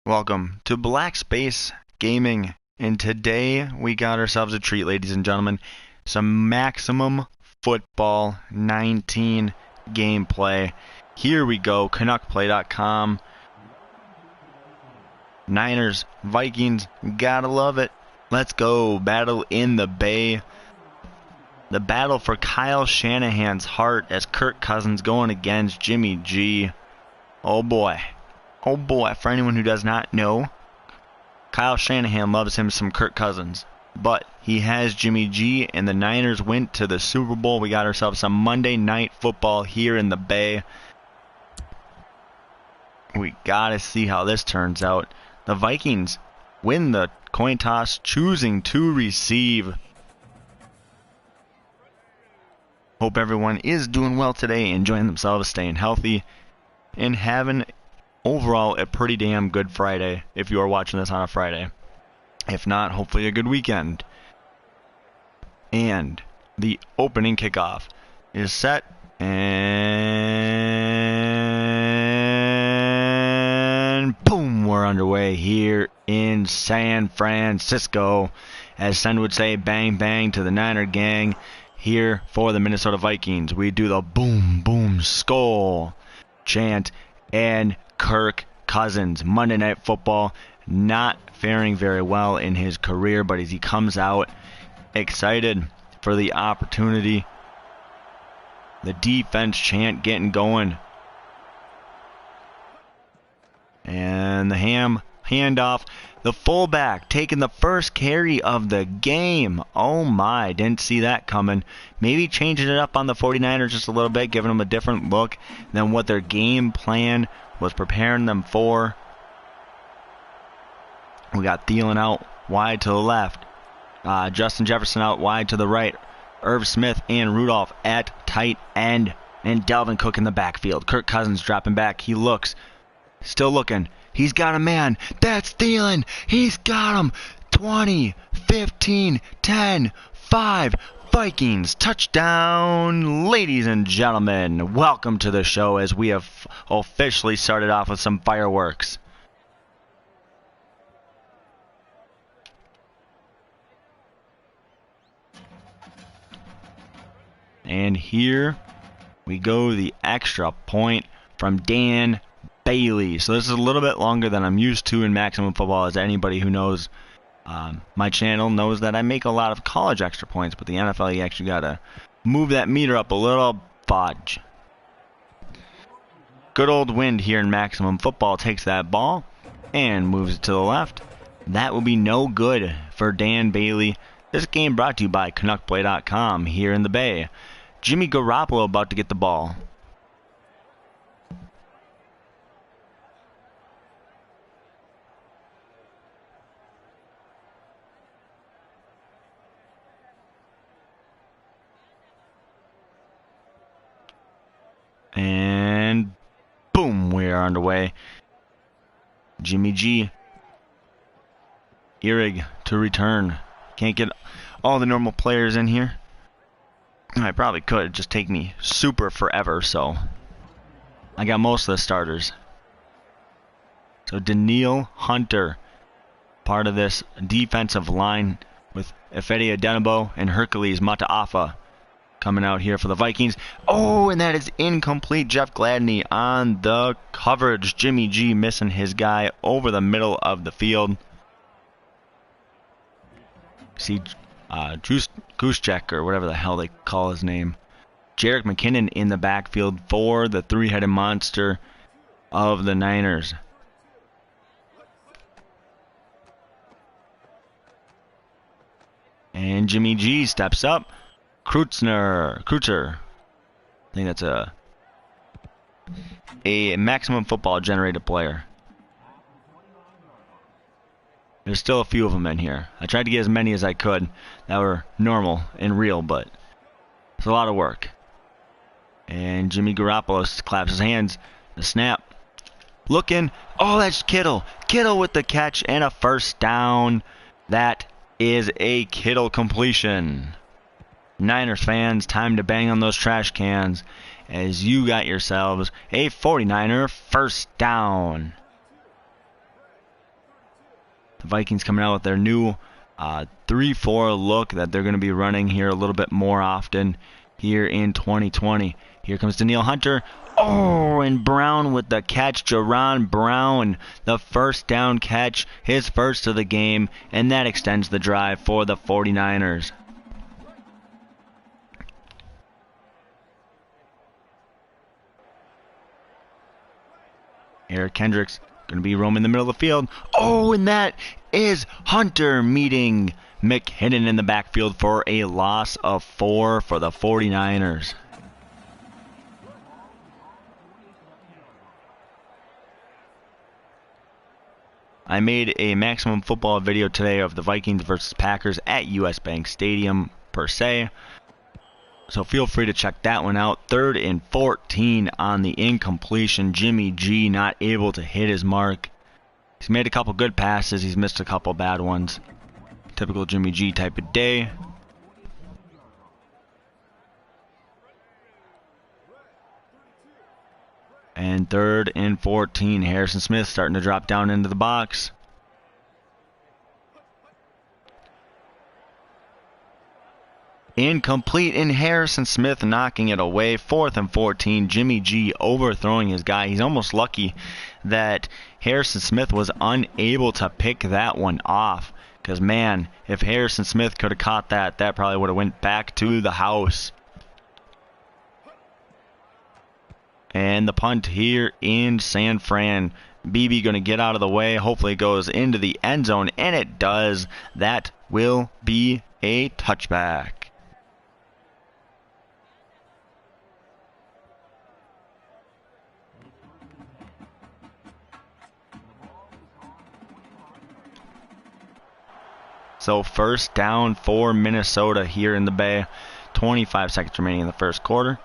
Welcome to Black Space Gaming, and today we got ourselves a treat, ladies and gentlemen. Some Maximum Football 19 gameplay. Here we go, CanuckPlay.com. Niners, Vikings, gotta love it. Let's go, battle in the Bay. The battle for Kyle Shanahan's heart as Kirk Cousins going against Jimmy G. Oh boy. Oh boy, for anyone who does not know, Kyle Shanahan loves him some Kirk Cousins. But he has Jimmy G, and the Niners went to the Super Bowl. We got ourselves some Monday Night Football here in the Bay. We gotta see how this turns out. The Vikings win the coin toss, choosing to receive. Hope everyone is doing well today, enjoying themselves, staying healthy, and having overall a pretty damn good Friday if you are watching this on a Friday. If not, hopefully a good weekend. And the opening kickoff is set, and boom, we're underway here in San Francisco. As Sen would say, bang bang to the Niner gang. Here for the Minnesota Vikings, we do the boom boom skull chant, and Kirk Cousins, Monday Night Football, not faring very well in his career, but as he comes out excited for the opportunity, the defense chant getting going, and the handoff. The fullback taking the first carry of the game. Oh my, didn't see that coming. Maybe changing it up on the 49ers just a little bit, giving them a different look than what their game plan was preparing them for. We got Thielen out wide to the left. Justin Jefferson out wide to the right. Irv Smith and Rudolph at tight end. And Dalvin Cook in the backfield. Kirk Cousins dropping back. He looks. Still looking. He's got a man. That's Thielen. He's got him. 20, 15, 10, 5. Vikings touchdown. Ladies and gentlemen, welcome to the show as we have officially started off with some fireworks. And here we go, the extra point from Dan Bailey. So this is a little bit longer than I'm used to in Maximum Football, as anybody who knows my channel knows that I make a lot of college extra points, but the NFL, you actually got to move that meter up a little. Fudge. Good old wind here in Maximum Football takes that ball and moves it to the left. That will be no good for Dan Bailey. This game brought to you by CanuckPlay.com here in the Bay. Jimmy Garoppolo about to get the ball. And boom, we are underway. Jimmy G. Erig to return. Can't get all the normal players in here. I probably could. It'd just take me super forever, so I got most of the starters. So Daniil Hunter, part of this defensive line with Ifedi Adenabo and Hercules Mataafa coming out here for the Vikings. Oh, and that is incomplete. Jeff Gladney on the coverage. Jimmy G missing his guy over the middle of the field. See, Goosecheck, or whatever the hell they call his name. Jerick McKinnon in the backfield for the three-headed monster of the Niners. And Jimmy G steps up. Kreutzer. I think that's a Maximum Football generated player. There's still a few of them in here. I tried to get as many as I could that were normal and real, but it's a lot of work. And Jimmy Garoppolo claps his hands. The snap. Looking. Oh, that's Kittle. Kittle with the catch and a first down. That is a Kittle completion. Niners fans, time to bang on those trash cans as you got yourselves a 49er first down. The Vikings coming out with their new 3-4 look that they're going to be running here a little bit more often here in 2020. Here comes Danielle Hunter. Oh, and Brown with the catch. Jaron Brown, the first down catch, his first of the game, and that extends the drive for the 49ers. Eric Kendricks going to be roaming the middle of the field. Oh, and that is Hunter meeting McKinnon in the backfield for a loss of 4 for the 49ers. I made a maximum football video today of the Vikings versus Packers at US Bank Stadium per se. So feel free to check that one out. 3rd and 14 on the incompletion. Jimmy G not able to hit his mark. He's made a couple good passes. He's missed a couple bad ones. Typical Jimmy G type of day. And 3rd and 14. Harrison Smith starting to drop down into the box. Incomplete, and Harrison Smith knocking it away. 4th and 14. Jimmy G overthrowing his guy. He's almost lucky that Harrison Smith was unable to pick that one off. Because, man, if Harrison Smith could have caught that, that probably would have went back to the house. And the punt here in San Fran. BB going to get out of the way. Hopefully it goes into the end zone, and it does. That will be a touchback. So first down for Minnesota here in the Bay. 25 seconds remaining in the first quarter.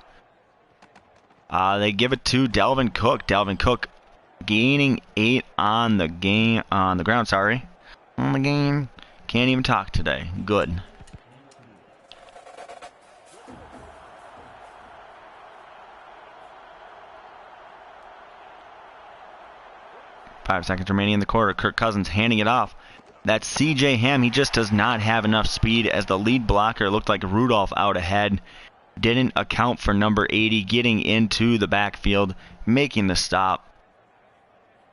They give it to Dalvin Cook. Dalvin Cook gaining 8 on the game, on the ground, sorry. On the game. Can't even talk today. Good. Five seconds remaining in the quarter. Kirk Cousins handing it off. That's C.J. Ham. He just does not have enough speed, as the lead blocker looked like Rudolph out ahead. Didn't account for number 80 getting into the backfield, making the stop.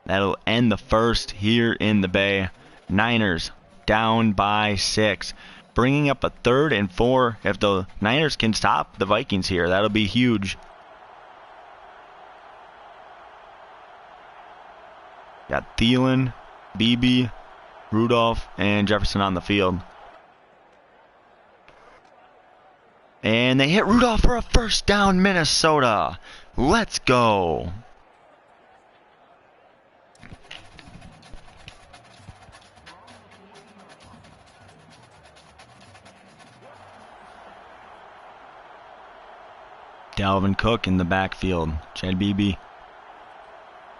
That'll end the first here in the Bay. Niners down by 6. Bringing up a 3rd and 4. If the Niners can stop the Vikings here, that'll be huge. Got Thielen, BB, Rudolph, and Jefferson on the field. And they hit Rudolph for a first down, Minnesota. Let's go. Dalvin Cook in the backfield. Chad Beebe.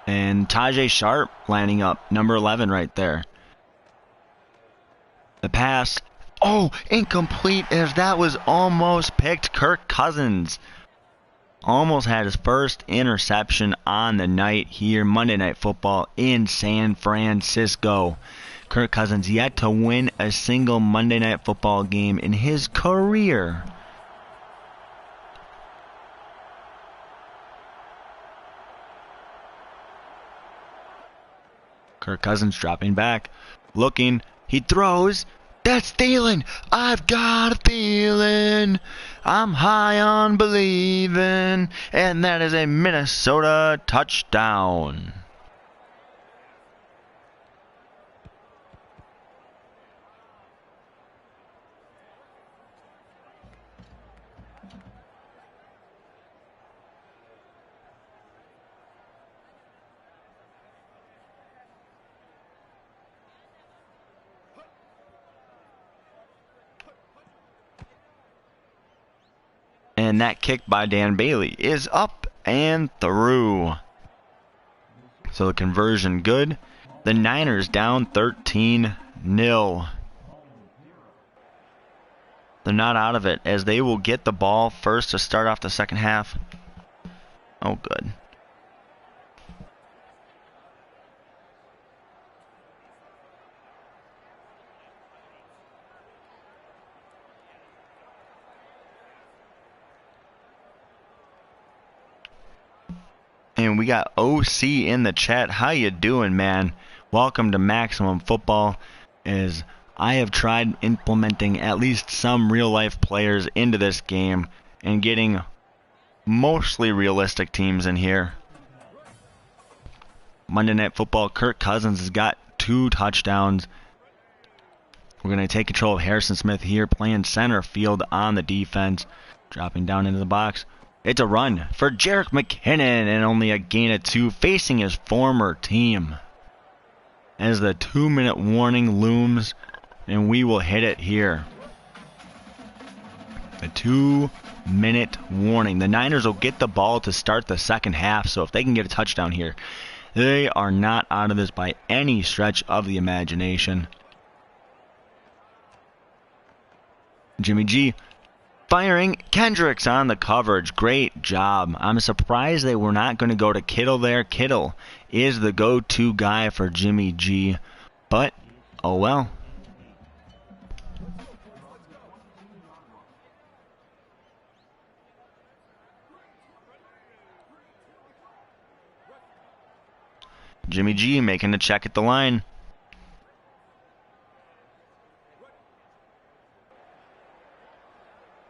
And Tajay Sharp lining up. Number 11 right there. The pass. Oh, incomplete, as that was almost picked. Kirk Cousins almost had his first interception on the night here. Monday Night Football in San Francisco. Kirk Cousins yet to win a single Monday Night Football game in his career. Kirk Cousins dropping back, looking, he throws. That's Thielen. I've got a feeling. I'm high on believing. And that is a Minnesota touchdown. And that kick by Dan Bailey is up and through. So the conversion good. The Niners down 13-0. They're not out of it, as they will get the ball first to start off the second half. Oh, good. and we got OC in the chat. How you doing, man? Welcome to Maximum Football. As I have tried implementing at least some real-life players into this game and getting mostly realistic teams in here. Monday Night Football, Kirk Cousins has got 2 touchdowns. We're going to take control of Harrison Smith here, playing center field on the defense. Dropping down into the box. It's a run for Jerick McKinnon and only a gain of 2, facing his former team. As the 2-minute warning looms, and we will hit it here. The 2-minute warning. The Niners will get the ball to start the second half, so if they can get a touchdown here, they are not out of this by any stretch of the imagination. Jimmy G firing. Kendricks on the coverage. Great job. I'm surprised they were not going to go to Kittle there. Kittle is the go-to guy for Jimmy G. But, oh well. Jimmy G making a check at the line.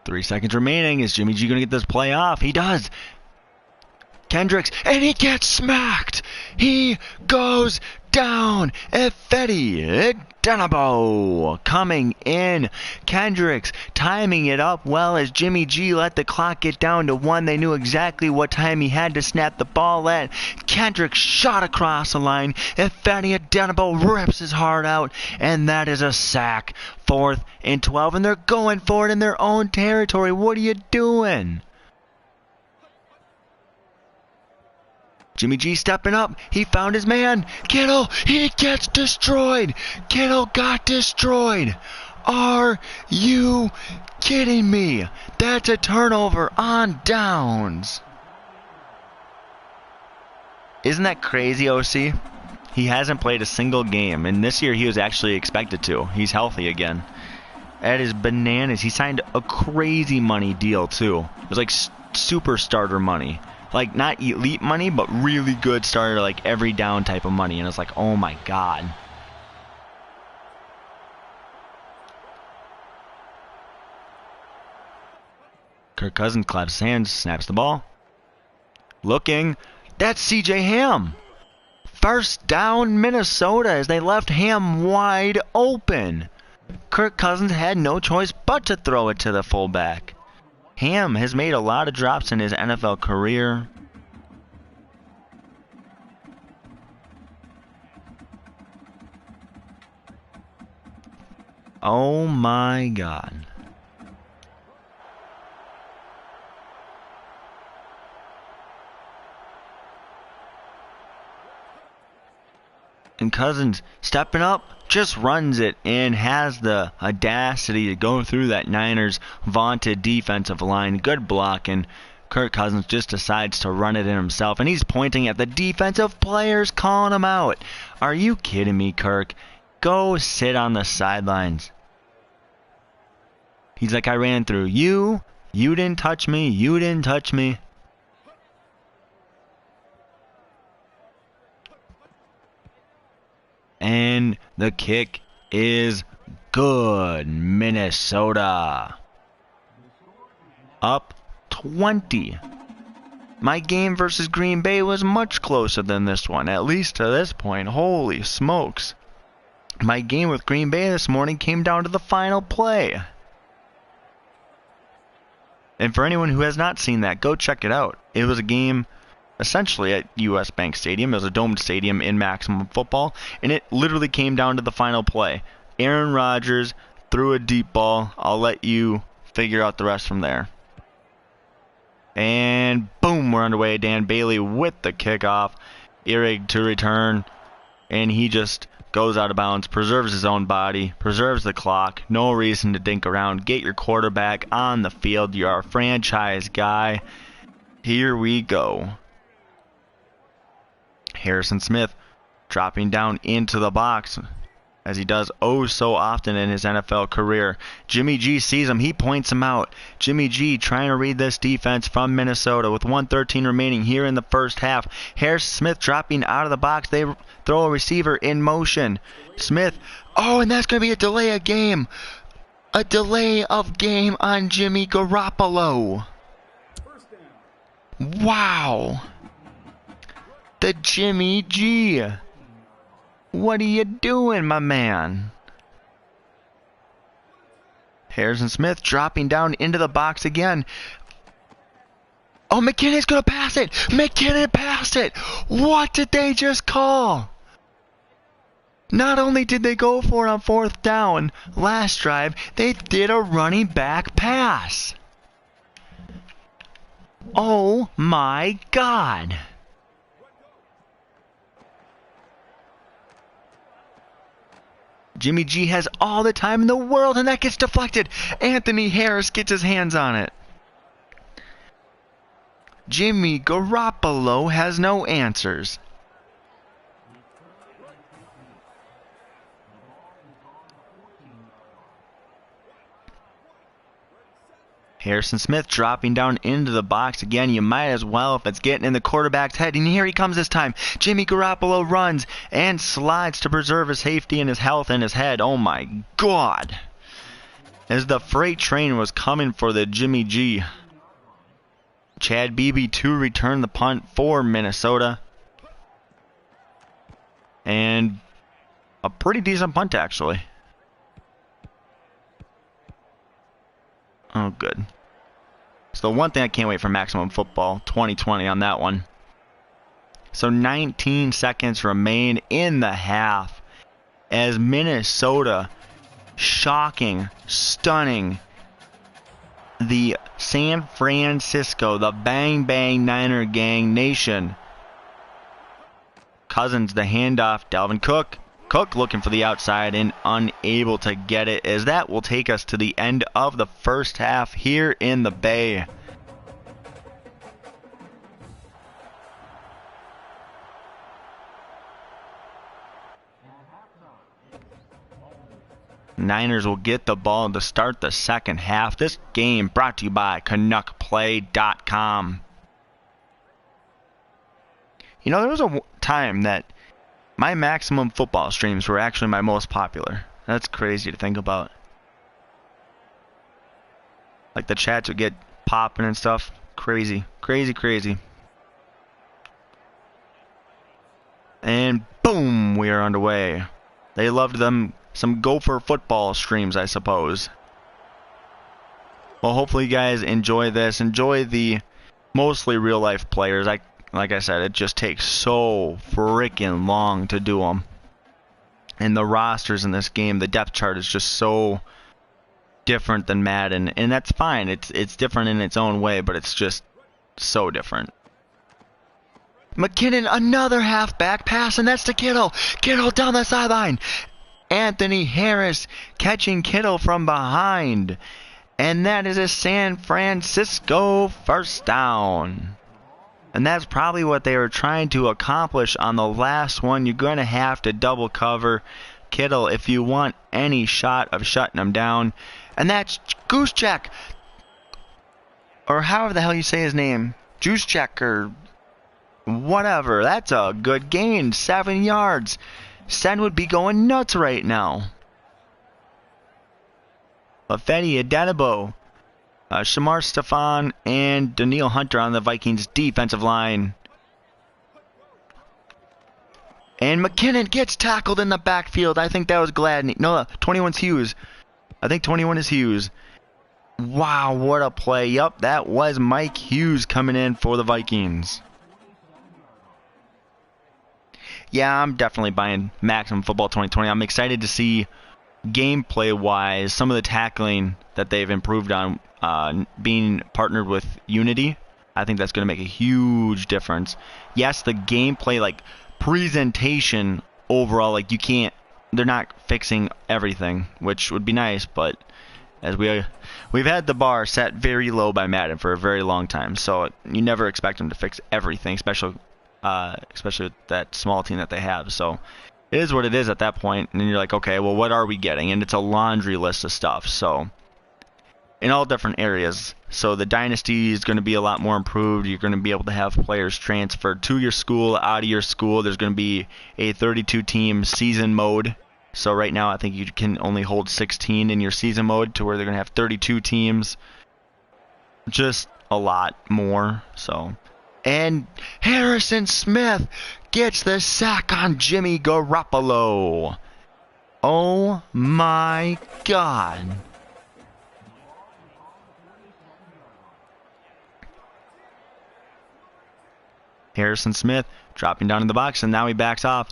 Three seconds remaining. Is Jimmy G going to get this play off? He does. Kendricks, and he gets smacked. He goes down. Ifedi Denabo coming in. Kendricks timing it up well as Jimmy G let the clock get down to 1. They knew exactly what time he had to snap the ball at. Kendricks shot across the line. Ifedi Denabo rips his heart out, and that is a sack. 4th and 12, and they're going for it in their own territory. What are you doing? Jimmy G stepping up. He found his man. Kittle, he gets destroyed. Kittle got destroyed. Are you kidding me? That's a turnover on downs. Isn't that crazy, OC? He hasn't played a single game, and this year he was actually expected to. He's healthy again. That is bananas. He signed a crazy money deal, too. It was like super starter money. Like, not elite money, but really good starter, like, every down type of money. And it's like, oh my god. Kirk Cousins claps his hands, snaps the ball. Looking. That's C.J. Ham. First down, Minnesota, as they left Ham wide open. Kirk Cousins had no choice but to throw it to the fullback. Ham has made a lot of drops in his NFL career. Oh my god. And Cousins stepping up, just runs it and has the audacity to go through that Niners vaunted defensive line. Good block, and Kirk Cousins just decides to run it in himself, and he's pointing at the defensive players, calling them out. Are you kidding me, Kirk? Go sit on the sidelines. He's like, I ran through you. You didn't touch me. You didn't touch me. And the kick is good. Minnesota. Up 20. My game versus Green Bay was much closer than this one, at least to this point. Holy smokes. My game with Green Bay this morning came down to the final play. And for anyone who has not seen that, go check it out. It was a game essentially at US Bank Stadium. It was a domed stadium in Maximum Football, and it literally came down to the final play. Aaron Rodgers threw a deep ball. I'll let you figure out the rest from there. And boom, we're underway. Dan Bailey with the kickoff. Ehrig to return, and he just goes out of bounds, preserves his own body, preserves the clock. No reason to dink around. Get your quarterback on the field. You're our franchise guy. Here we go. Harrison Smith dropping down into the box. as he does oh so often in his NFL career. Jimmy G sees him. He points him out. Jimmy G trying to read this defense from Minnesota with 1:13 remaining here in the first half. Harrison Smith dropping out of the box. They throw a receiver in motion. Smith. Oh, and that's going to be a delay of game. A delay of game on Jimmy Garoppolo. Wow. The Jimmy G. What are you doing, my man? Harrison Smith dropping down into the box again. Oh, McKinnon's going to pass it. McKinnon passed it. What did they just call? Not only did they go for it on 4th down last drive, they did a running back pass. Oh my God. Jimmy G has all the time in the world, and that gets deflected. Anthony Harris gets his hands on it. Jimmy Garoppolo has no answers. Harrison Smith dropping down into the box again. You might as well if it's getting in the quarterback's head. And here he comes this time. Jimmy Garoppolo runs and slides to preserve his safety and his health and his head. Oh my God. As the freight train was coming for the Jimmy G. Chad Beebe to return the punt for Minnesota. And a pretty decent punt actually. Oh, good. So the one thing I can't wait for Maximum Football 2020 on that one. So 19 seconds remain in the half as Minnesota shocking, stunning the San Francisco, the Bang Bang Niner Gang Nation. Cousins the handoff, Dalvin Cook. Cook looking for the outside and unable to get it, as that will take us to the end of the first half here in the Bay. Niners will get the ball to start the second half. This game brought to you by CanuckPlay.com. You know, there was a time that my Maximum Football streams were actually my most popular. That's crazy to think about. Like the chats would get popping and stuff. Crazy, crazy, crazy. And boom, we are underway. They loved them some Gopher football streams, I suppose. Well, hopefully you guys enjoy this. Enjoy the mostly real life players. Like I said, it just takes so freaking long to do them. And the rosters in this game, the depth chart is just so different than Madden. And that's fine. It's different in its own way, but it's just so different. McKinnon, another halfback pass, and that's to Kittle. Kittle down the sideline. Anthony Harris catching Kittle from behind. And that is a San Francisco first down. And that's probably what they were trying to accomplish on the last one. You're going to have to double cover Kittle if you want any shot of shutting him down. And that's Goosecheck. Or however the hell you say his name. Juicecheck or whatever. That's a good gain. 7 yards. Sen would be going nuts right now. Lafayette Adenabo. Shamar Stefan and Daniil Hunter on the Vikings defensive line. And McKinnon gets tackled in the backfield. I think that was Gladney. No, 21's Hughes. I think 21 is Hughes. Wow, what a play. Yup, that was Mike Hughes coming in for the Vikings. Yeah, I'm definitely buying Maximum Football 2020. I'm excited to see gameplay-wise some of the tackling that they've improved on. Being partnered with Unity, I think that's going to make a huge difference. Yes, the gameplay, like presentation overall, like they're not fixing everything, which would be nice, but as we've had the bar set very low by Madden for a very long time, so you never expect them to fix everything, especially with that small team that they have. So it is what it is at that point. And then you're like, okay, well, what are we getting? And it's a laundry list of stuff. So in all different areas. So the dynasty is going to be a lot more improved. You're going to be able to have players transferred to your school, out of your school. There's going to be a 32-team season mode. So right now I think you can only hold 16 in your season mode, to where they're going to have 32 teams. Just a lot more. So, and Harrison Smith gets the sack on Jimmy Garoppolo. Oh my God. Harrison Smith dropping down in the box, and now he backs off.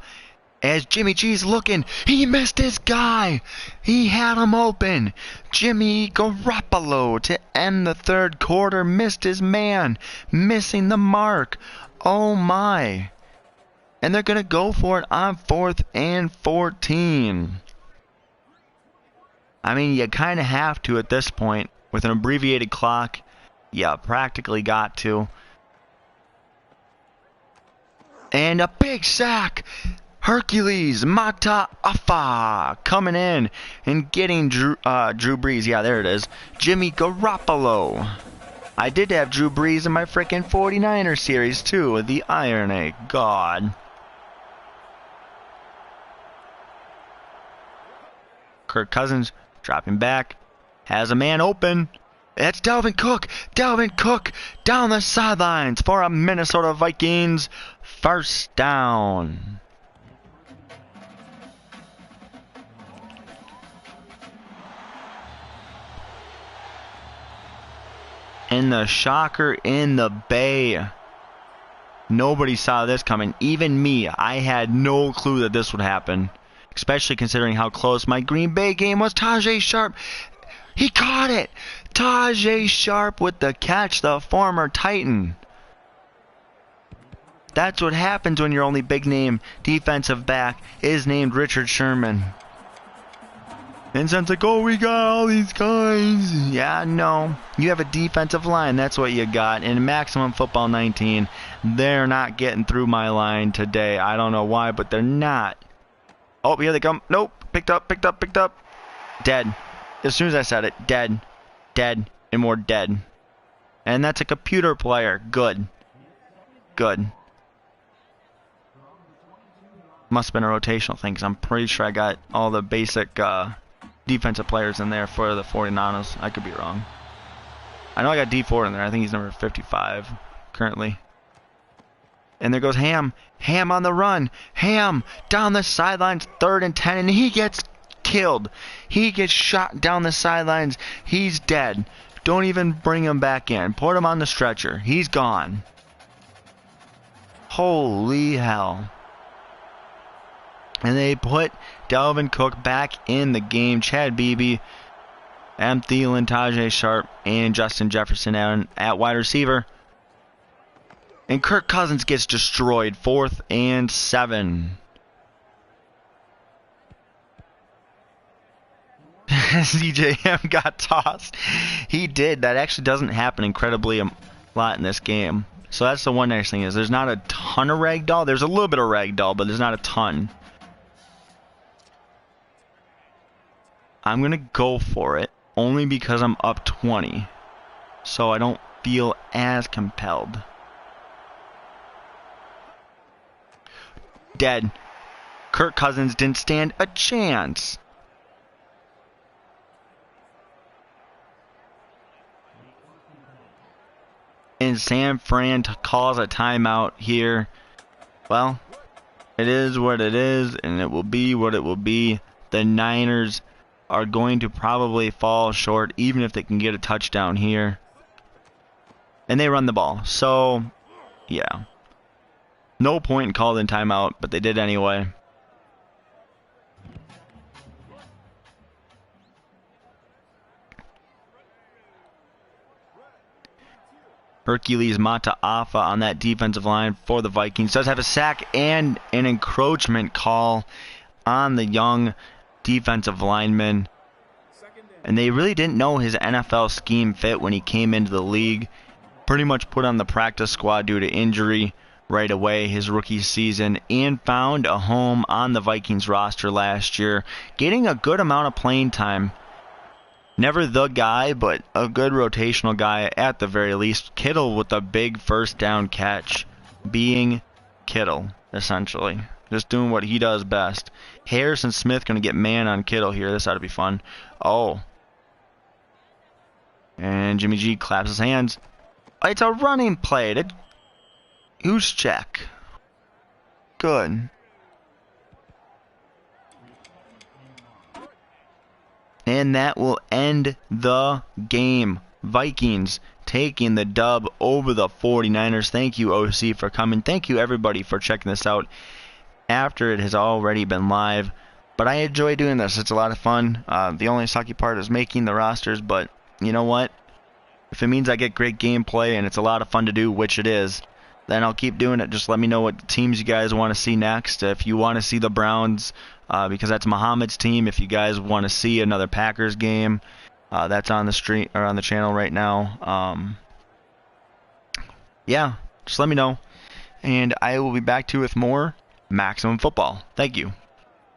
As Jimmy G's looking, he missed his guy. He had him open. Jimmy Garoppolo to end the third quarter missed his man, missing the mark. Oh my. And they're going to go for it on 4th and 14. I mean, you kind of have to at this point. With an abbreviated clock, you practically got to. And a big sack. Hercules Mataafa coming in and getting Drew Brees. Yeah, there it is. Jimmy Garoppolo. I did have Drew Brees in my freaking 49er series too. The irony. God. Kirk Cousins dropping back. Has a man open. It's Dalvin Cook. Dalvin Cook down the sidelines for a Minnesota Vikings first down. And the shocker in the Bay. Nobody saw this coming. Even me. I had no clue that this would happen. Especially considering how close my Green Bay game was. Tajay Sharp. He caught it. Tajay Sharp with the catch. The former Titan. That's what happens when your only big name defensive back is named Richard Sherman. And sounds like, oh, we got all these guys. Yeah, no. You have a defensive line. That's what you got. In Maximum Football 19, they're not getting through my line today. I don't know why, but they're not. Oh, here they come. Nope. Picked up. Dead. As soon as I said it. Dead. Dead. And more dead. And that's a computer player. Good. Must have been a rotational thing, because I'm pretty sure I got all the basic defensive players in there for the 49ers. I could be wrong. I know I got D4 in there. I think he's number 55 currently. And there goes Ham. Ham on the run. Ham down the sidelines, 3rd and 10, and he gets killed. He gets shot down the sidelines. He's dead. Don't even bring him back in. Put him on the stretcher. He's gone. Holy hell. And they put Dalvin Cook back in the game. Chad Beebe, Adam Thielen, Tajay Sharp, and Justin Jefferson at wide receiver. And Kirk Cousins gets destroyed. 4th and 7. CJM got tossed. He did. That actually doesn't happen incredibly a lot in this game. So that's the one nice thing, is there's not a ton of ragdoll. There's a little bit of ragdoll, but there's not a ton. I'm going to go for it only because I'm up 20. So I don't feel as compelled. Dead. Kirk Cousins didn't stand a chance. And San Fran calls a timeout here. Well, it is what it is, and it will be what it will be. The Niners are going to probably fall short, even if they can get a touchdown here. And they run the ball. So, yeah. No point in calling timeout, but they did anyway. Hercules Mataafa on that defensive line for the Vikings. Does have a sack and an encroachment call on the young defensive lineman. And they really didn't know his NFL scheme fit when he came into the league. Pretty much put on the practice squad due to injury. right away his rookie season and found a home on the Vikings roster last year, getting a good amount of playing time. Never the guy, but a good rotational guy at the very least. Kittle with a big first down catch, being Kittle, essentially. Just doing what he does best. Harrison Smith going to get man on Kittle here. This ought to be fun. Oh. And Jimmy G claps his hands. It's a running play. Who's check? Good. And that will end the game. Vikings taking the dub over the 49ers. Thank you, OC, for coming. Thank you, everybody, for checking this out after it has already been live. But I enjoy doing this. It's a lot of fun. The only sucky part is making the rosters, but you know what? If it means I get great gameplay and it's a lot of fun to do, which it is, then I'll keep doing it. Just let me know what teams you guys want to see next. If you want to see the Browns, because that's Muhammad's team. If you guys want to see another Packers game, that's on the street or on the channel right now. Yeah, just let me know, and I will be back to you with more Maximum Football. Thank you.